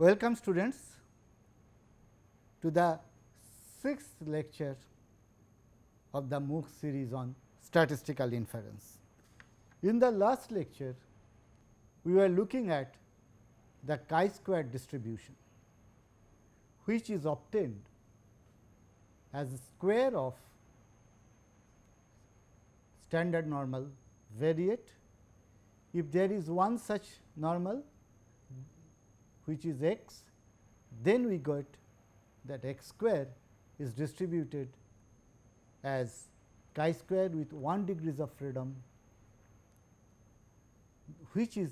Welcome students to the 6th lecture of the MOOC series on statistical inference. In the last lecture, we were looking at the chi-square distribution, which is obtained as a square of standard normal variate. If there is one such normal, which is x, then we got that x square is distributed as chi-square with 1 degrees of freedom, which is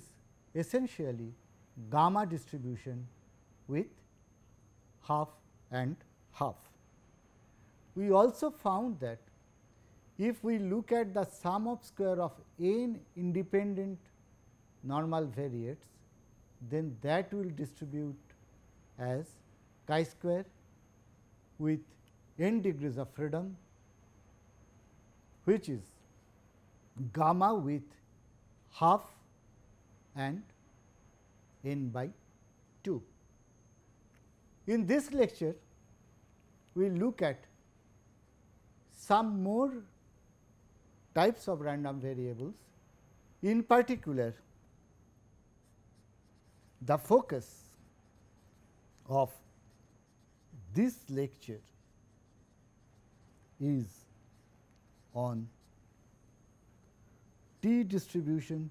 essentially gamma distribution with half and half. We also found that if we look at the sum of square of n independent normal variates, then that will distribute as chi-square with n degrees of freedom, which is gamma with half and n by 2. In this lecture, we will look at some more types of random variables. In particular, the focus of this lecture is on T distribution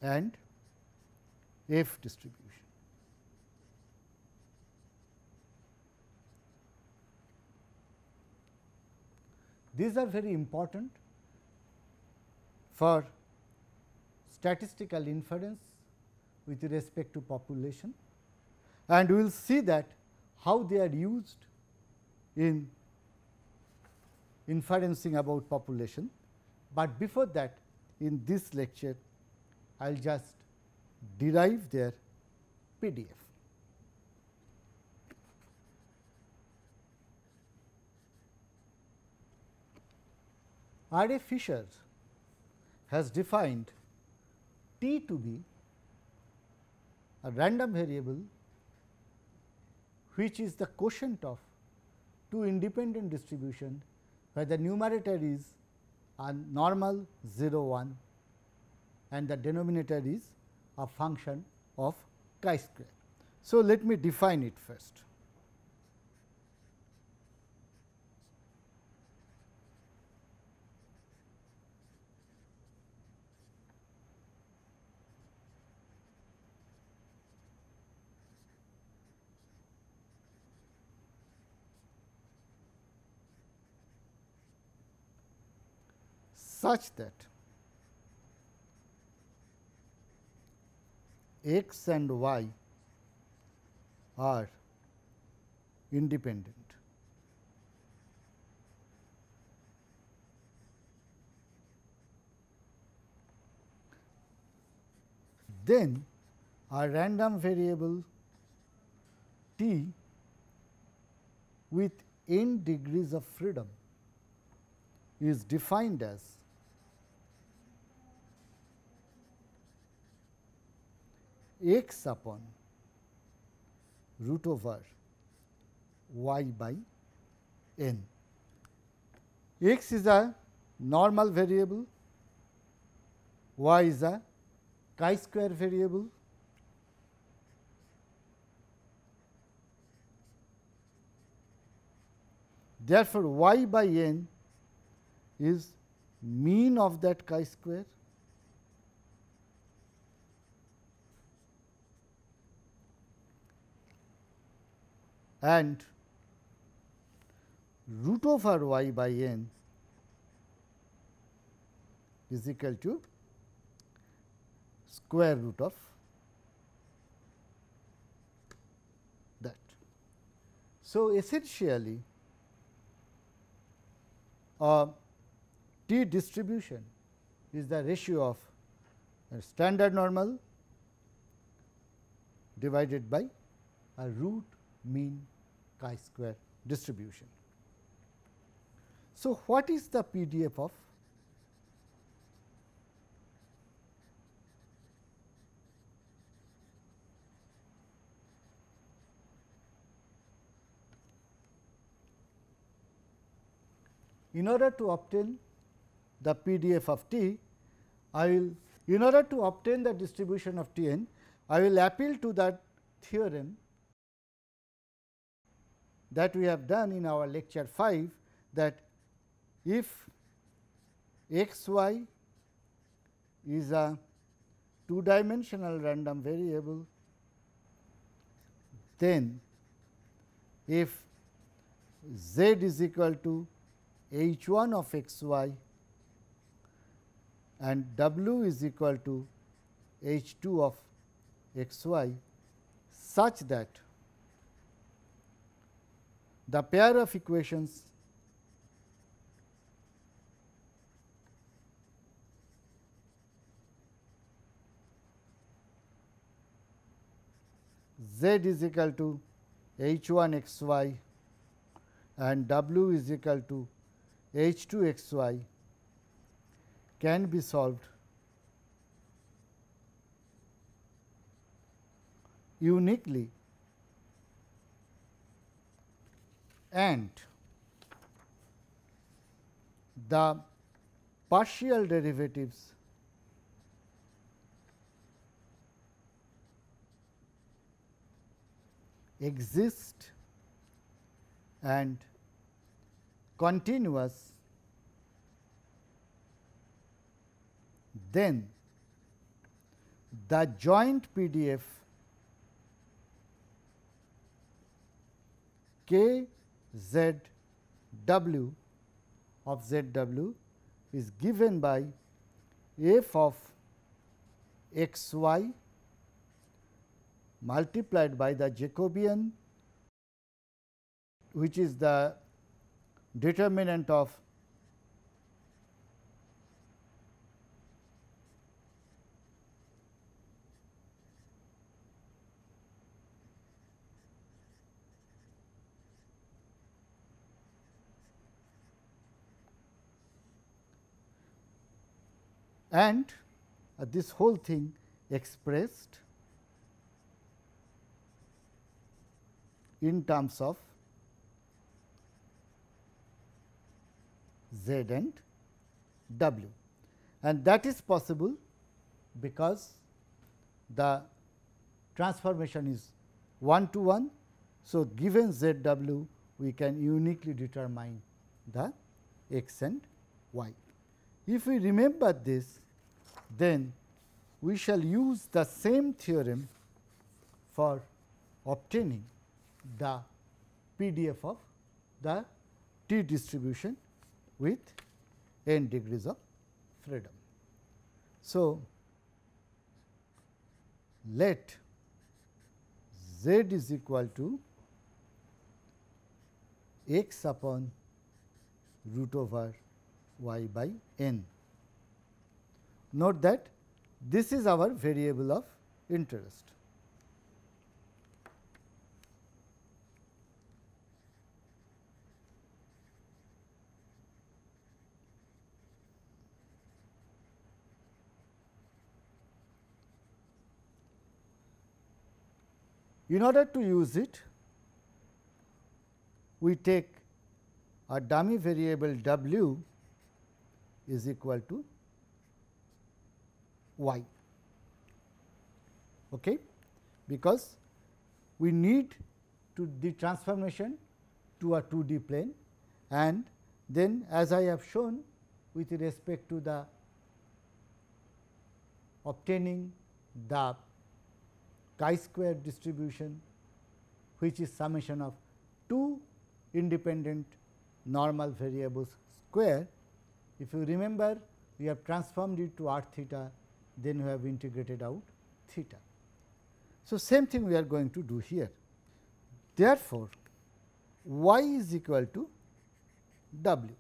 and F distribution. These are very important for statistical inference with respect to population, and we will see that how they are used in inferencing about population. But before that, in this lecture, I will just derive their PDF. R. A. Fisher has defined T to be a random variable which is the quotient of two independent distribution, where the numerator is a normal 0 1 and the denominator is a function of chi-square. So, let me define it first. Such that x and y are independent. Then a random variable T with n degrees of freedom is defined as x upon root over y by n. X is a normal variable, y is a chi-square variable, therefore, y by n is mean of that chi-square, and root over y by n is equal to square root of that. So, essentially a T distribution is the ratio of a standard normal divided by a root mean chi-square distribution. So, what is the PDF of in order to obtain the PDF of T, in order to obtain the distribution of T n, I will appeal to that theorem that we have done in our lecture 5, that if x y is a two-dimensional random variable, then if z is equal to h 1 of x y and w is equal to h 2 of x y, such that the pair of equations z is equal to h 1 x y and w is equal to h 2 x y can be solved uniquely, and the partial derivatives exist and continuous, then the joint PDF k z w of z w is given by f of x y multiplied by the Jacobian, which is the determinant of and this whole thing expressed in terms of z and w, and that is possible because the transformation is 1 to 1. So, given z w, we can uniquely determine the x and y. If we remember this, then we shall use the same theorem for obtaining the PDF of the T distribution with n degrees of freedom. So, let z is equal to x upon root over y by n. Note that this is our variable of interest. In order to use it, we take a dummy variable w is equal to y, okay, because we need to the transformation to a 2D plane, and then as I have shown with respect to the obtaining the chi-square distribution, which is summation of two independent normal variables square. If you remember, we have transformed it to r theta, then we have integrated out theta. So, same thing we are going to do here. Therefore, y is equal to w.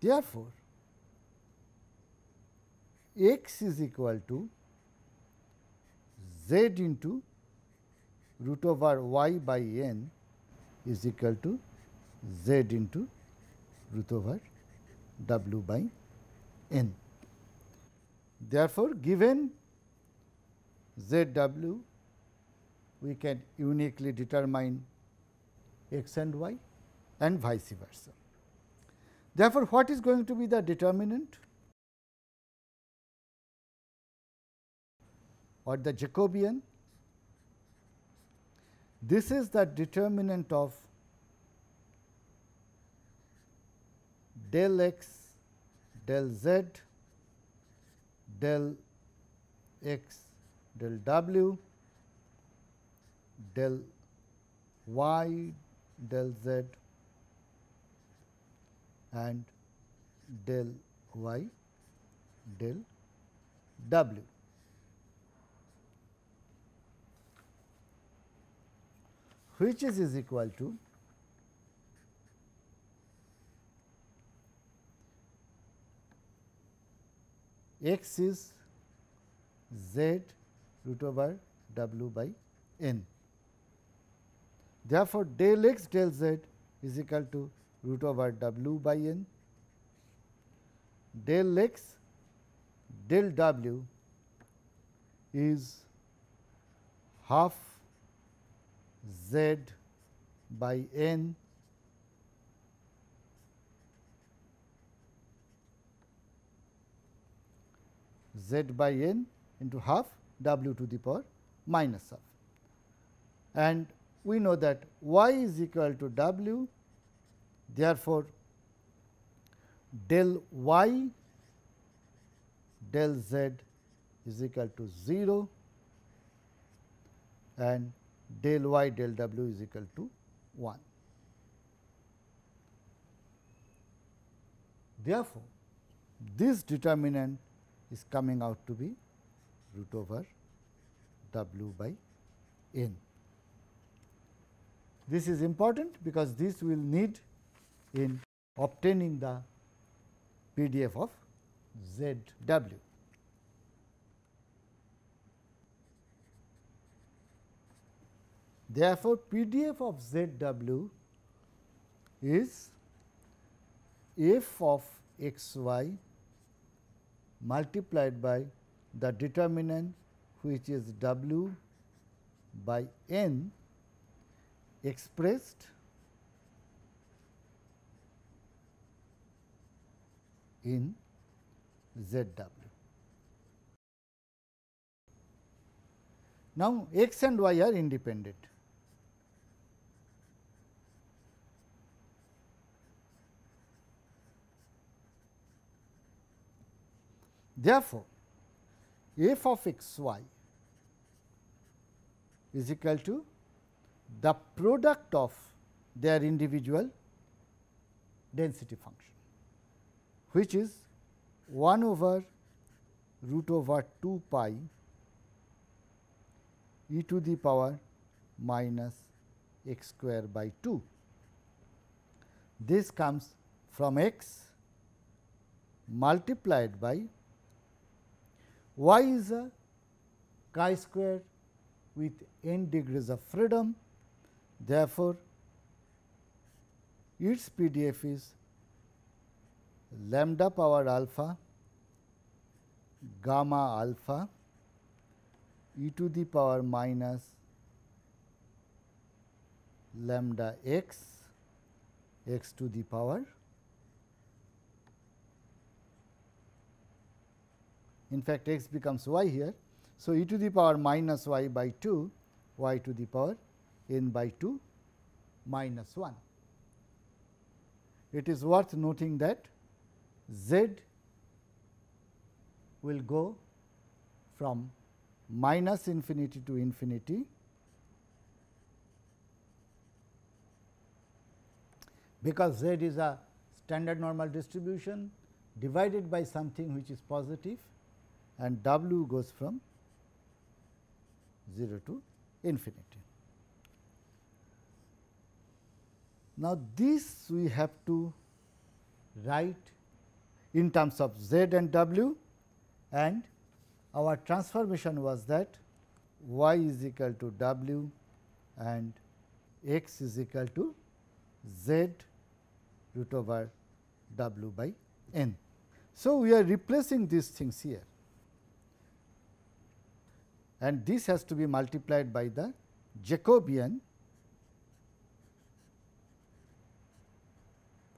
Therefore, x is equal to z into root over y by n is equal to z into root over w by n. Therefore, given z w, we can uniquely determine x and y. and vice versa. Therefore, what is going to be the determinant or the Jacobian? This is the determinant of del x, del z, del x, del w, del y, del z and del y, del w. Which is equal to x is z root over w by n. Therefore, del x del z is equal to root over w by n, del x del w is half z by n z by n into half w to the power minus half. And we know that y is equal to w. Therefore, del y del z is equal to 0 and del y del w is equal to 1. Therefore, this determinant is coming out to be root over w by n. This is important because this will need in obtaining the PDF of ZW. Therefore, PDF of ZW is f of x y multiplied by the determinant which is w by n expressed in ZW. Now, x and y are independent. Therefore, f of x y is equal to the product of their individual density function, which is 1 over root over 2 pi e to the power minus x square by 2. This comes from x multiplied by y is a chi-square with n degrees of freedom. Therefore, its PDF is lambda power alpha gamma alpha e to the power minus lambda x x to the power, in fact x becomes y here. So, e to the power minus y by 2 y to the power n by 2 minus 1. It is worth noting that z will go from minus infinity to infinity, because z is a standard normal distribution divided by something which is positive, and w goes from 0 to infinity. Now, this we have to write in terms of z and w, and our transformation was that y is equal to w and x is equal to z root over w by n. So, we are replacing these things here, and this has to be multiplied by the Jacobian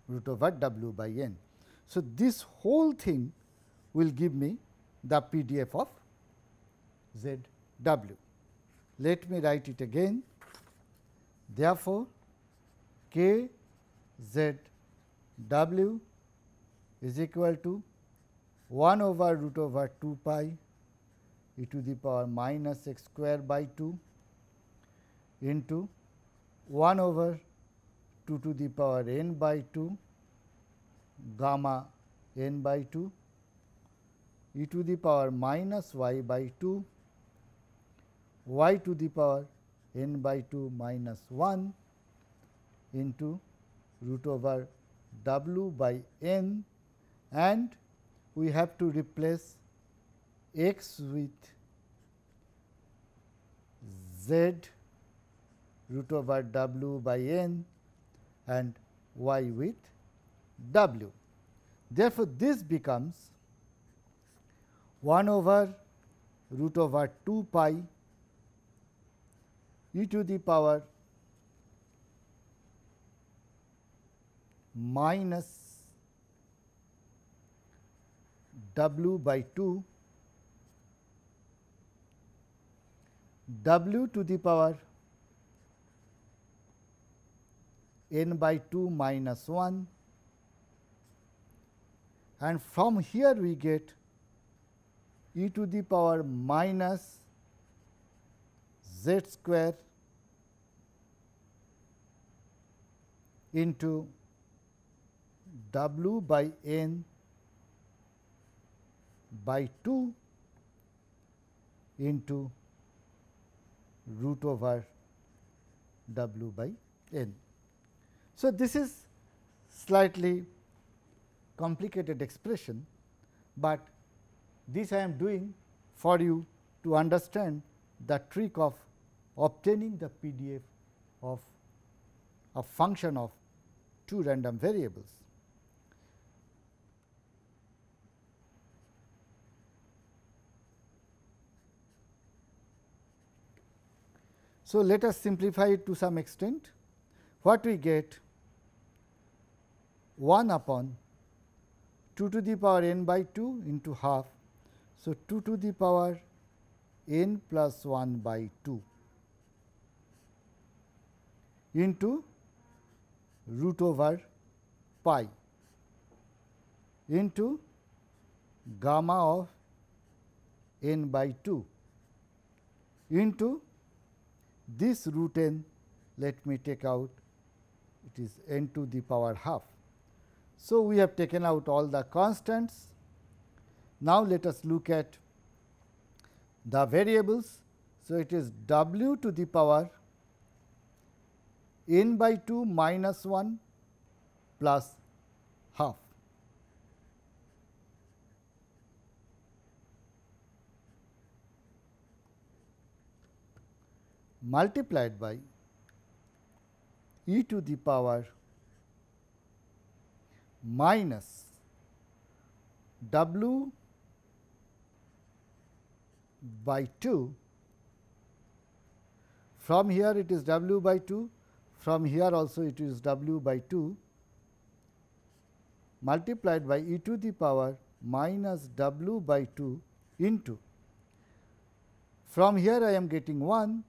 root over w by n. So, this whole thing will give me the PDF of z w. Let me write it again. Therefore, k z w is equal to 1 over root over 2 pi e to the power minus x square by 2 into 1 over 2 to the power n by 2 gamma n by 2 e to the power minus y by 2 y to the power n by 2 minus 1 into root over w by n, and we have to replace x with z root over w by n and y with w. Therefore, this becomes 1 over root over 2 pi e to the power minus w by 2 w to the power n by 2 minus 1, and from here we get e to the power minus z square into w by n by 2 into root over w by n. So, this is slightly complicated expression, but this I am doing for you to understand the trick of obtaining the PDF of a function of two random variables. So, let us simplify it to some extent. What we get? 1 upon 2 to the power n by 2 into half. So, 2 to the power n plus 1 by 2 into root over pi into gamma of n by 2 into this root n, let me take out, it is n to the power half. So, we have taken out all the constants. Now, let us look at the variables. So, it is w to the power n by 2 minus 1 plus half. Multiplied by e to the power minus w by 2. From here it is w by 2, from here also it is w by 2, multiplied by e to the power minus w by 2 into, from here I am getting 1,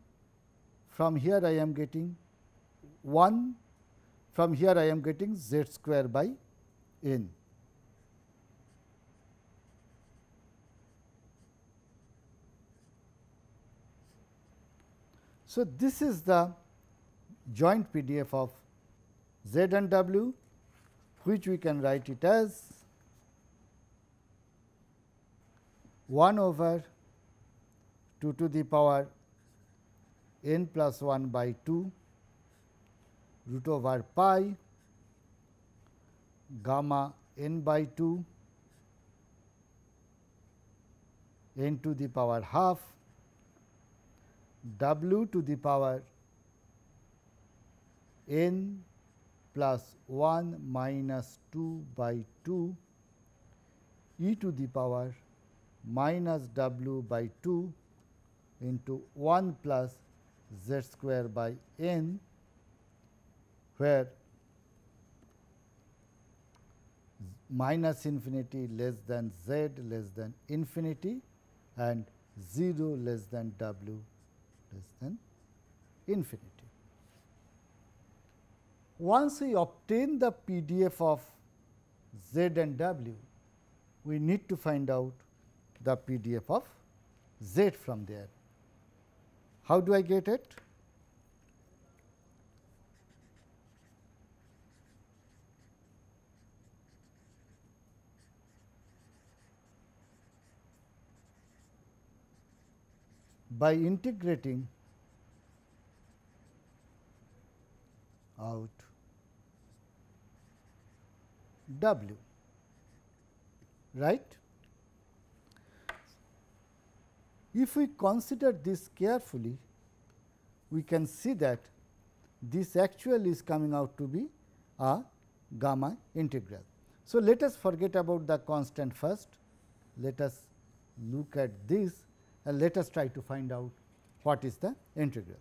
from here I am getting 1, from here I am getting z square by n. So, this is the joint PDF of z and w, which we can write it as 1 over 2 to the power n plus 1 by 2 root over pi gamma n by 2 n to the power half w to the power n plus 1 minus 2 by 2 e to the power minus w by 2 into 1 plus z square by n, where minus infinity less than z less than infinity and 0 less than w less than infinity. Once we obtain the PDF of z and w, we need to find out the PDF of z from there. How do I get it? By integrating out w, right? If we consider this carefully, we can see that this actually is coming out to be a gamma integral. So, let us forget about the constant first. Let us look at this and let us try to find out what is the integral.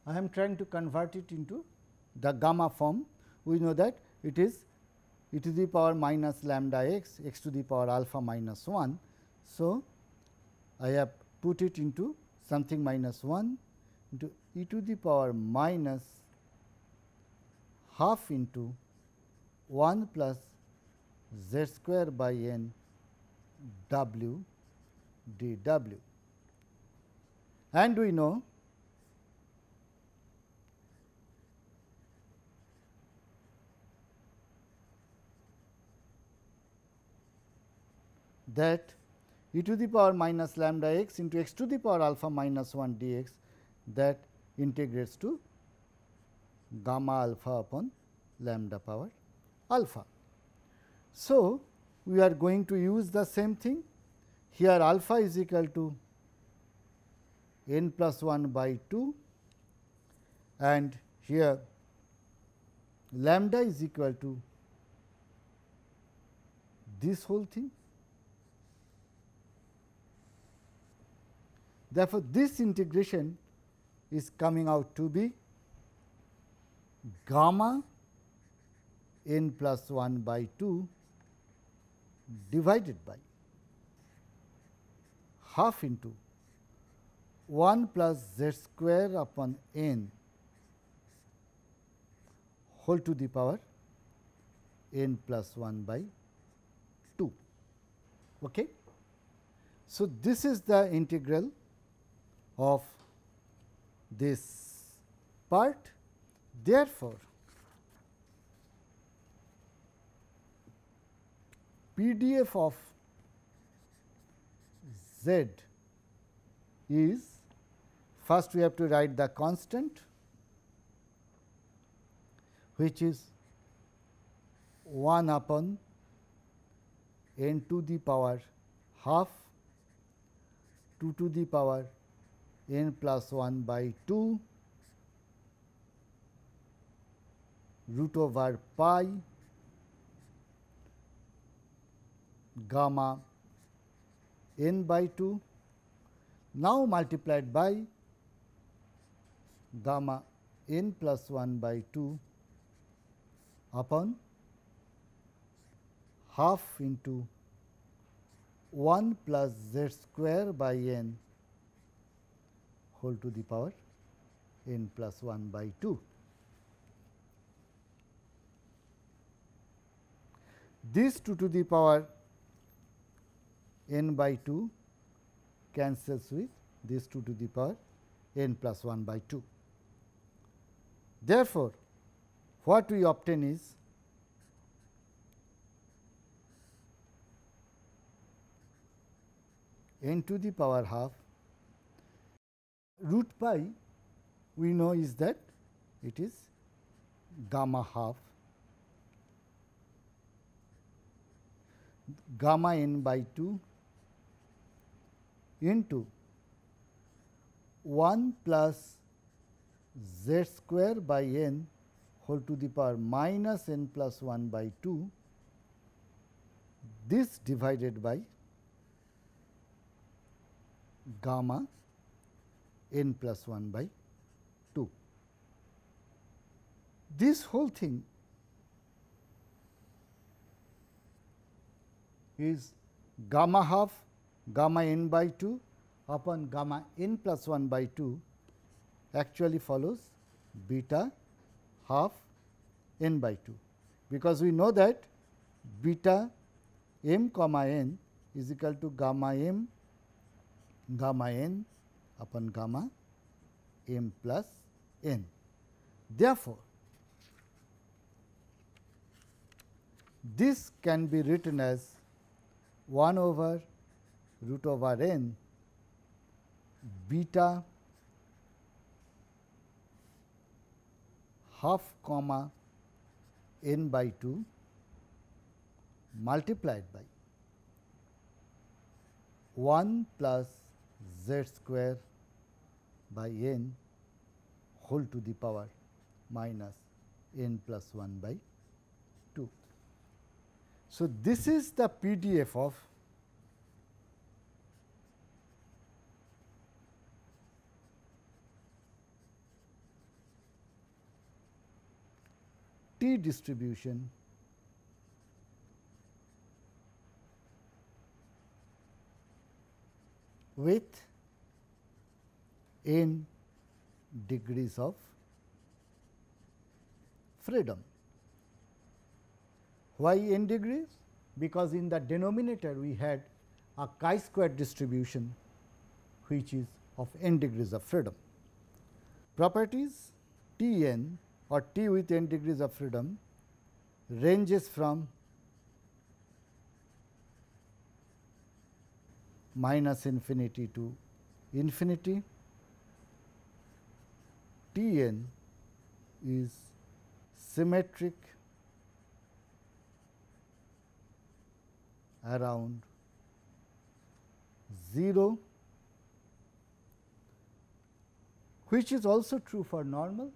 I am trying to convert it into the gamma form. We know that it is e to the power minus lambda x, x to the power alpha minus 1. So, I have put it into something minus 1 into e to the power minus half into 1 plus z square by n w dw. And we know that e to the power minus lambda x into x to the power alpha minus 1 dx, that integrates to gamma alpha upon lambda power alpha. So, we are going to use the same thing. Here alpha is equal to n plus 1 by 2 and here lambda is equal to this whole thing. Therefore, this integration is coming out to be gamma n plus 1 by 2 divided by half into 1 plus z square upon n whole to the power n plus 1 by 2. Okay. So, this is the integral of this part. Therefore, PDF of z is, first we have to write the constant, which is 1 upon n to the power half 2 to the power n plus 1 by 2 root over pi gamma n by 2, now multiplied by gamma n plus 1 by 2 upon half into 1 plus z square by n whole to the power n plus 1 by 2. This 2 to the power n by 2 cancels with this 2 to the power n plus 1 by 2. Therefore, what we obtain is n to the power half. Root pi we know is that it is gamma half gamma n by 2 into 1 plus z square by n whole to the power minus n plus 1 by 2, this divided by gamma n plus 1 by 2. This whole thing is gamma half gamma n by 2 upon gamma n plus 1 by 2 actually follows beta half n by 2, because we know that beta m comma n is equal to gamma m gamma n upon gamma m plus n. Therefore, this can be written as 1 over root over n beta half comma n by 2 multiplied by 1 plus z square by n whole to the power minus n plus 1 by 2. So, this is the PDF of T distribution with n degrees of freedom. Why n degrees? Because in the denominator we had a chi-square distribution which is of n degrees of freedom. Properties T n or T with n degrees of freedom ranges from minus infinity to infinity. T n is symmetric around 0, which is also true for normal,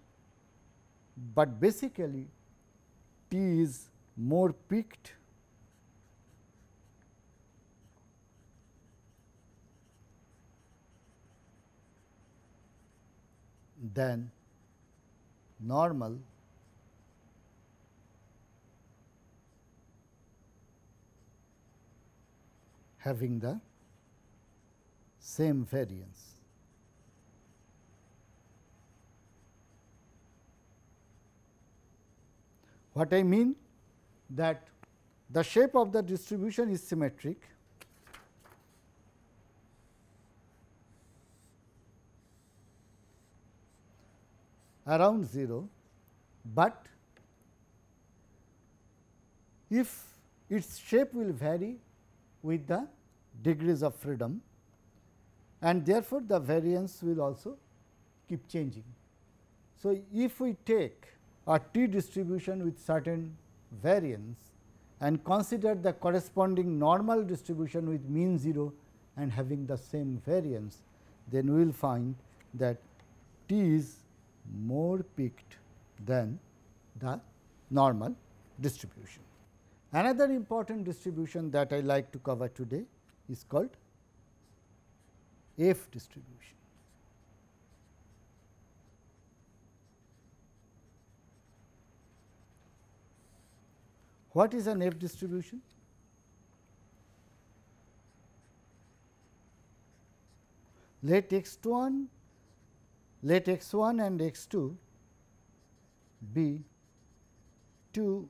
but basically T is more peaked than normal having the same variance. What I mean that the shape of the distribution is symmetric around 0, but if its shape will vary with the degrees of freedom, and therefore, the variance will also keep changing. So, if we take a T distribution with certain variance and consider the corresponding normal distribution with mean 0 and having the same variance, then we will find that T is more peaked than the normal distribution. Another important distribution that I like to cover today is called F distribution. What is an F distribution? Let x1 and x2 be two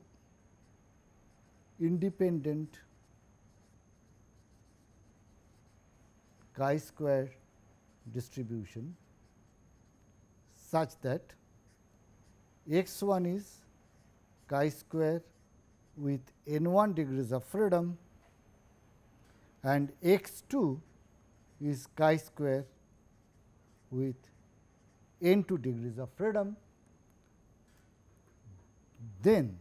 independent chi-square distribution such that x1 is chi-square with n1 degrees of freedom and x2 is chi square with n2 degrees of freedom, then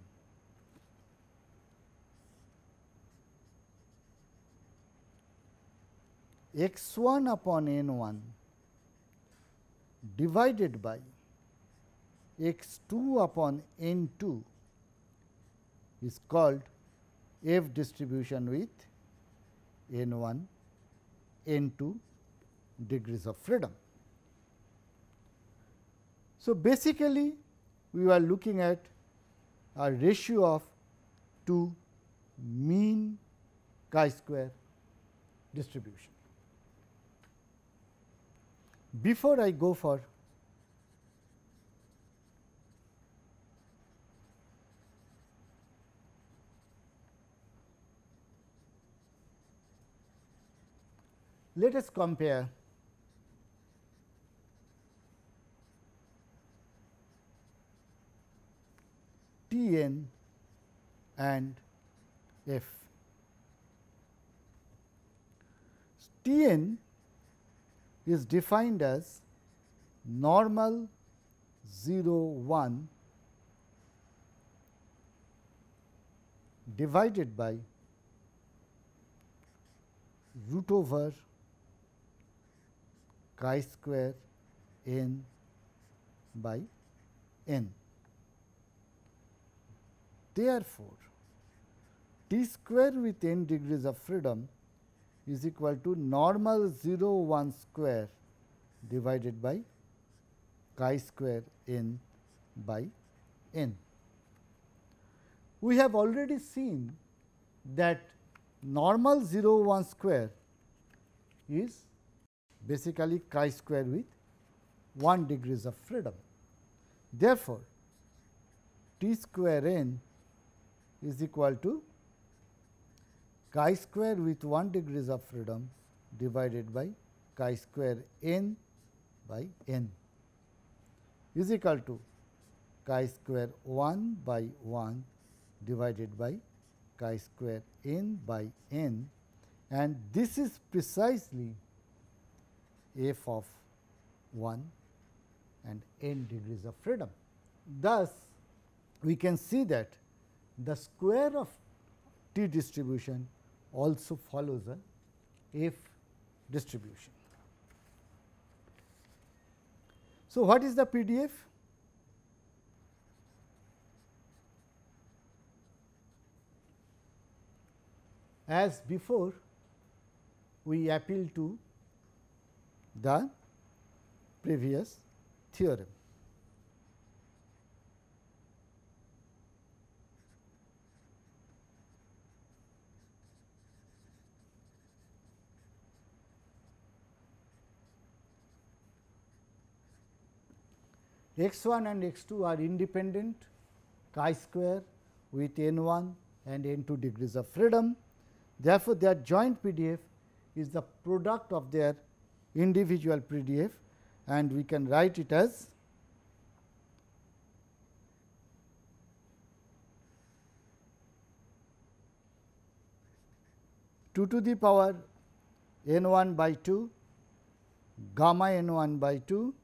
x1 upon n1 divided by x2 upon n2 is called F distribution with n1, n2 degrees of freedom. So, basically we are looking at a ratio of two mean chi-square distribution. Before I go for let us compare Tn and F. Tn is defined as normal 0 1 divided by root over chi square n by n. Therefore, t square with n degrees of freedom is equal to normal 0 1 square divided by chi square n by n. We have already seen that normal 0 1 square is basically chi square with 1 degrees of freedom. Therefore, t square n is equal to chi square with 1 degrees of freedom divided by chi square n by n is equal to chi square 1 by 1 divided by chi square n by n, and this is precisely f of 1 and n degrees of freedom. Thus, we can see that the square of t distribution also follows a f distribution. So, what is the PDF? As before, we appeal to the previous theorem. X1 and X2 are independent chi-square with n1 and n2 degrees of freedom. Therefore, their joint PDF is the product of their individual PDF, and we can write it as two to the power n1 by 2 gamma n1 by 2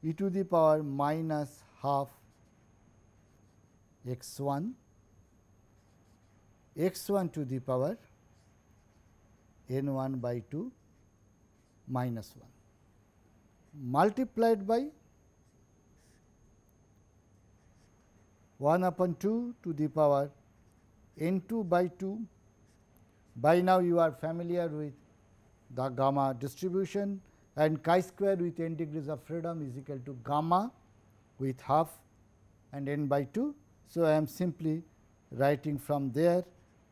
e to the power minus half x1 to the power n1 by 2 minus 1 multiplied by 1 upon 2 to the power n2 by 2. By now, you are familiar with the gamma distribution, and chi square with n degrees of freedom is equal to gamma with half and n by 2. So, I am simply writing from there,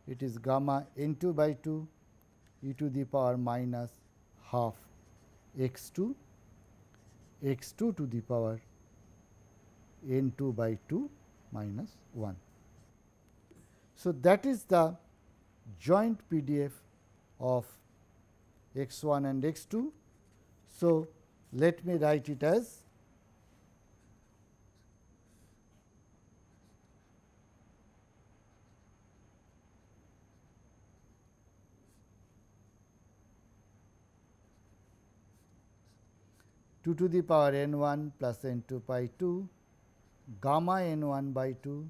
it is gamma n2 by 2 e to the power minus half x2 to the power n2 by 2 minus 1. So, that is the joint PDF of x1 and x2. So, let me write it as 2 to the power n1 plus n2 by 2, gamma n1 by 2,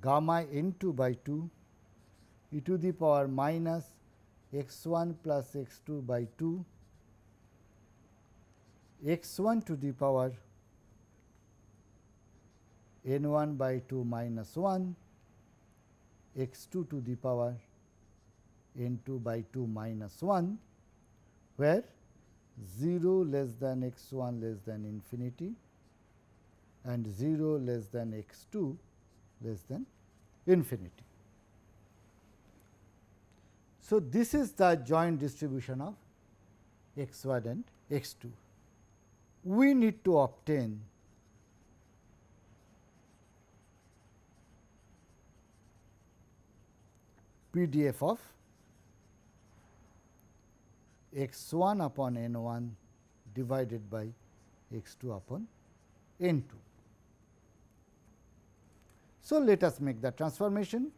gamma n2 by 2, e to the power minus x1 plus x2 by 2, x1 to the power n1 by 2 minus 1, x2 to the power n2 by 2 minus 1, where 0 less than x1 less than infinity and 0 less than x2 less than infinity. So, this is the joint distribution of x1 and x2. We need to obtain PDF of x1 upon n1 divided by x2 upon n2. So, let us make the transformation.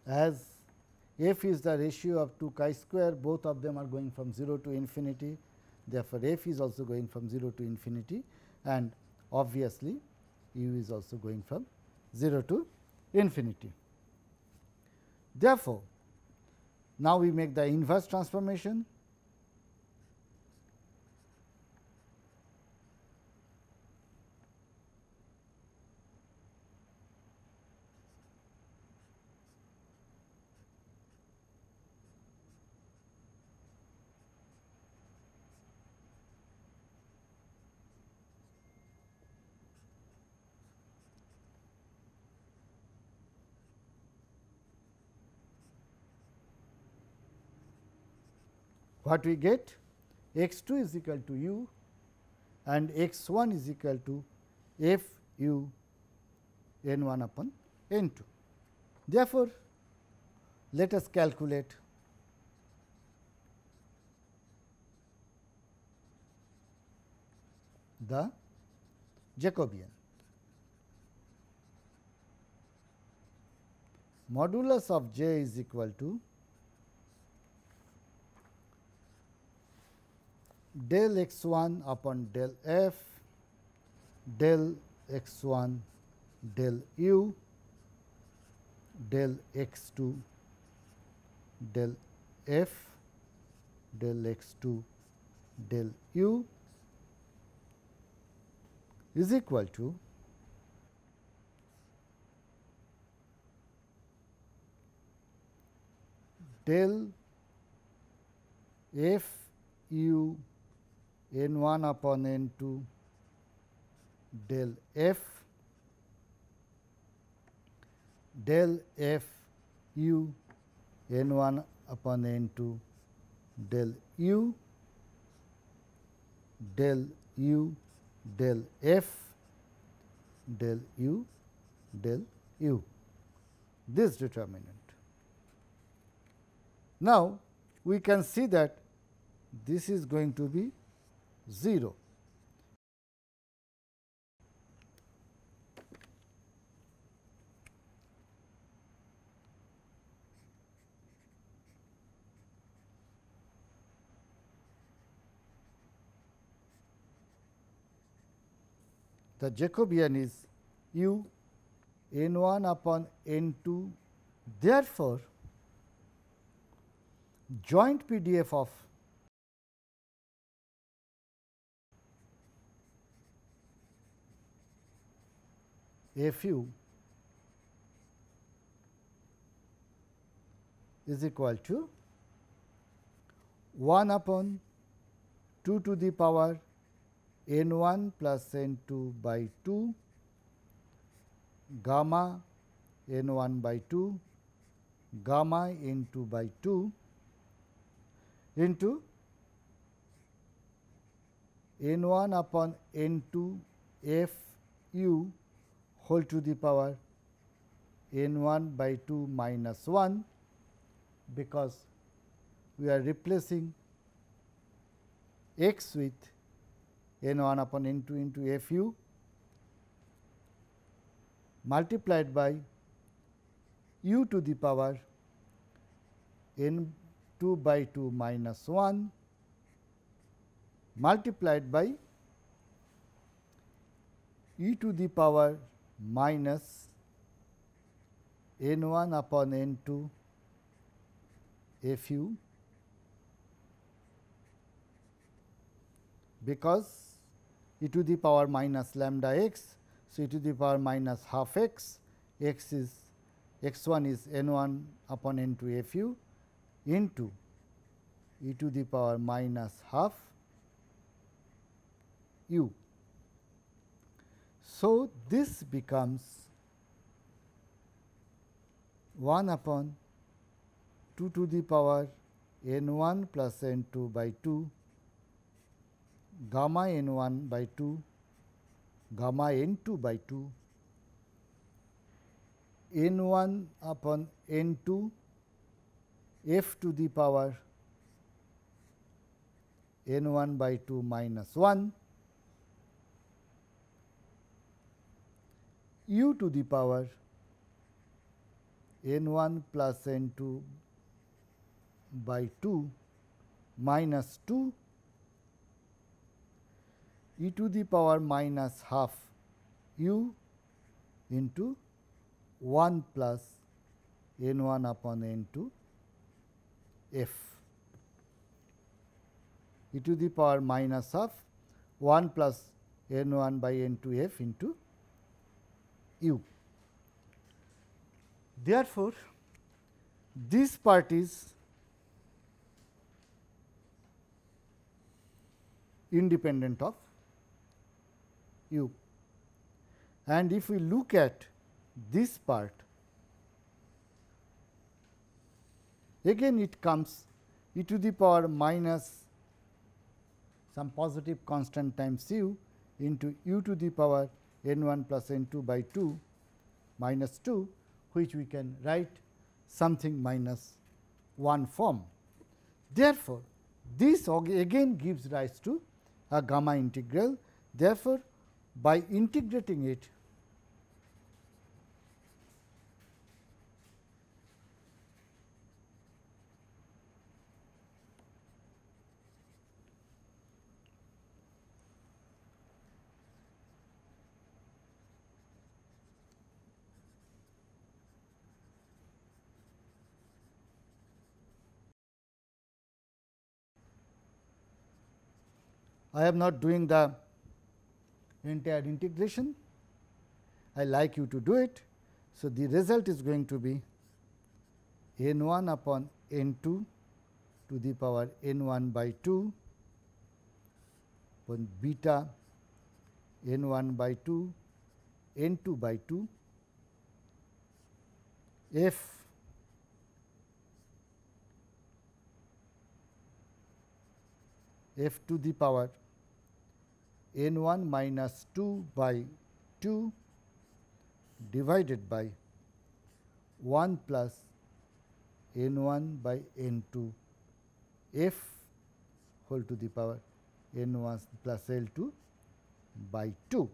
As f is the ratio of 2 chi square, both of them are going from 0 to infinity. Therefore, f is also going from 0 to infinity, and obviously, u is also going from 0 to infinity. Therefore, now we make the inverse transformation. What we get? x2 is equal to u and x1 is equal to f u n1 upon n2. Therefore, let us calculate the Jacobian. Modulus of j is equal to del x1 upon del f, del x1 del u, del x2 del f, del x2 del u is equal to del f u n1 upon n2 del f del f u n1 upon n2 del u del u del f del u del u, this determinant. Now, we can see that this is going to be 0. The Jacobian is u n1 upon n2. Therefore, joint PDF of Fu is equal to 1 upon 2 to the power n1 plus n2 by 2 gamma n1 by 2 gamma n2 by 2 into n1 upon n2 f u whole to the power n 1 by 2 minus 1, because we are replacing x with n 1 upon n 2 into f u multiplied by u to the power n 2 by 2 minus 1 multiplied by e to the power minus n 1 upon n 2 f u, because e to the power minus lambda x. So, e to the power minus half x, x is x 1 is n 1 upon n 2 f u into e to the power minus half u. So, this becomes 1 upon 2 to the power n 1 plus n 2 by 2 gamma n 1 by 2 gamma n 2 by 2 n 1 upon n 2 f to the power n 1 by 2 minus 1 u to the power n 1 plus n 2 by 2 minus 2 e to the power minus half u into 1 plus n 1 upon n 2 f, e to the power minus half 1 plus n 1 by n 2 f into u. Therefore, this part is independent of u, and if we look at this part, again it comes e to the power minus some positive constant times u into u to the power n 1 plus n 2 by 2 minus 2, which we can write something minus 1 form. Therefore, this again gives rise to a gamma integral. Therefore, by integrating it, I am not doing the entire integration, I like you to do it. So, the result is going to be n 1 upon n 2 to the power n 1 by 2 upon beta n 1 by 2 n 2 by 2 f to the power n 1 minus 2 by 2 divided by 1 plus n 1 by n 2 f whole to the power n 1 plus L 2 by 2.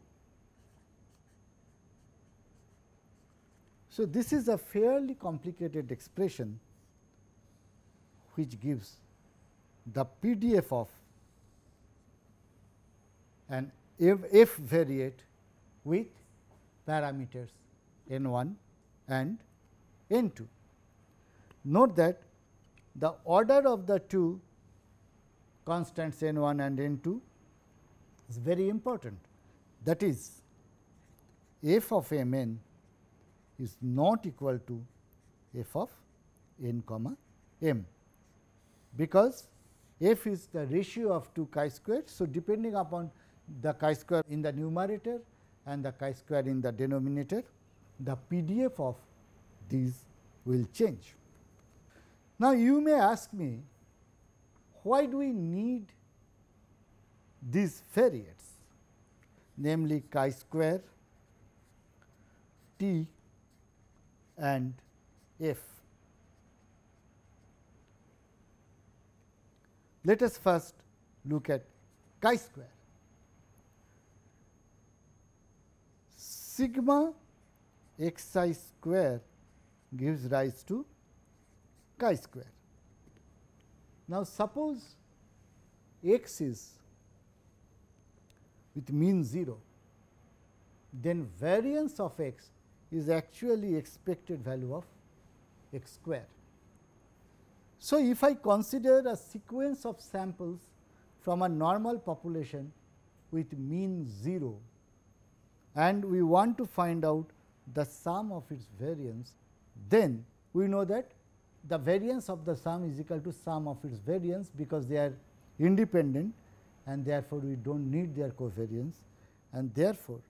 So, this is a fairly complicated expression which gives the PDF of an f variate with parameters n 1 and n 2. Note that the order of the two constants n 1 and n 2 is very important. That is, f of m n is not equal to f of n comma m, because f is the ratio of two chi-squared. So, depending upon the chi-square in the numerator and the chi-square in the denominator, the PDF of these will change. Now, you may ask me, why do we need these variates, namely chi-square T and F. Let us first look at chi-square. Sigma xi square gives rise to chi-square. Now, suppose x is with mean 0, then variance of x is actually expected value of x square. So, if I consider a sequence of samples from a normal population with mean 0 and we want to find out the sum of its variance, then we know that the variance of the sum is equal to sum of its variance, because they are independent and therefore, we do not need their covariance, and therefore,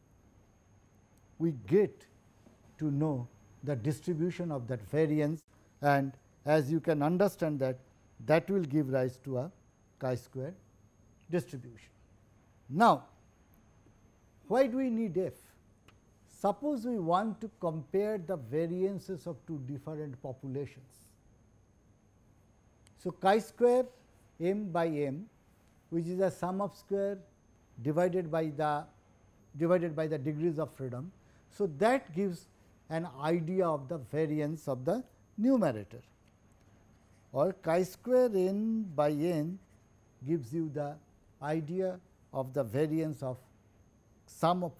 we get to know the distribution of that variance, and as you can understand that will give rise to a chi-square distribution. Now, why do we need f? Suppose we want to compare the variances of two different populations. So, chi-square m by m, which is the sum of square divided by the degrees of freedom. So, that gives an idea of the variance of the numerator, or chi-square n by n gives you the idea of the variance of sum of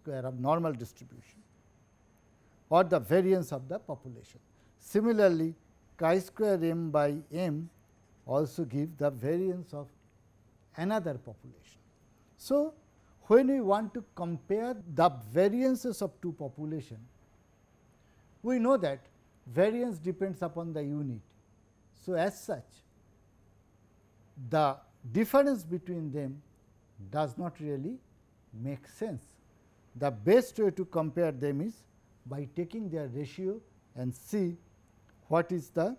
square of normal distribution, or the variance of the population. Similarly, chi-square m by m also give the variance of another population. So, when we want to compare the variances of two populations, we know that variance depends upon the unit. So, as such, the difference between them does not really make sense. The best way to compare them is by taking their ratio and see what is the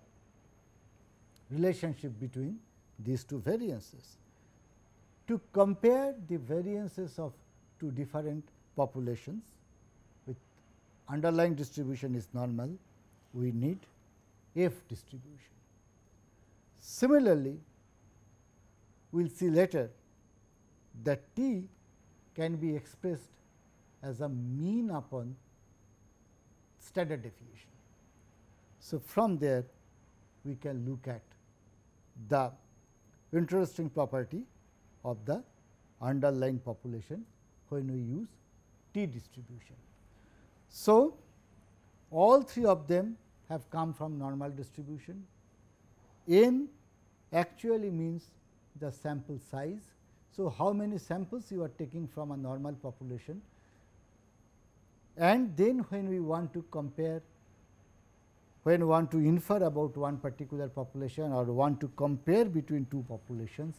relationship between these two variances. To compare the variances of two different populations with underlying distribution is normal, we need f distribution. Similarly, we will see later that T can be expressed as a mean upon standard deviation. So, from there we can look at the interesting property of the underlying population when we use T distribution. So, all three of them have come from normal distribution. N actually means the sample size. So, how many samples you are taking from a normal population, and then when we want to compare, when we want to infer about one particular population or want to compare between two populations,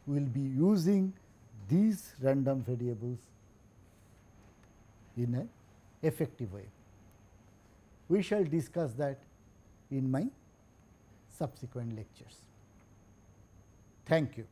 we will be using these random variables in an effective way. We shall discuss that in my subsequent lectures. Thank you.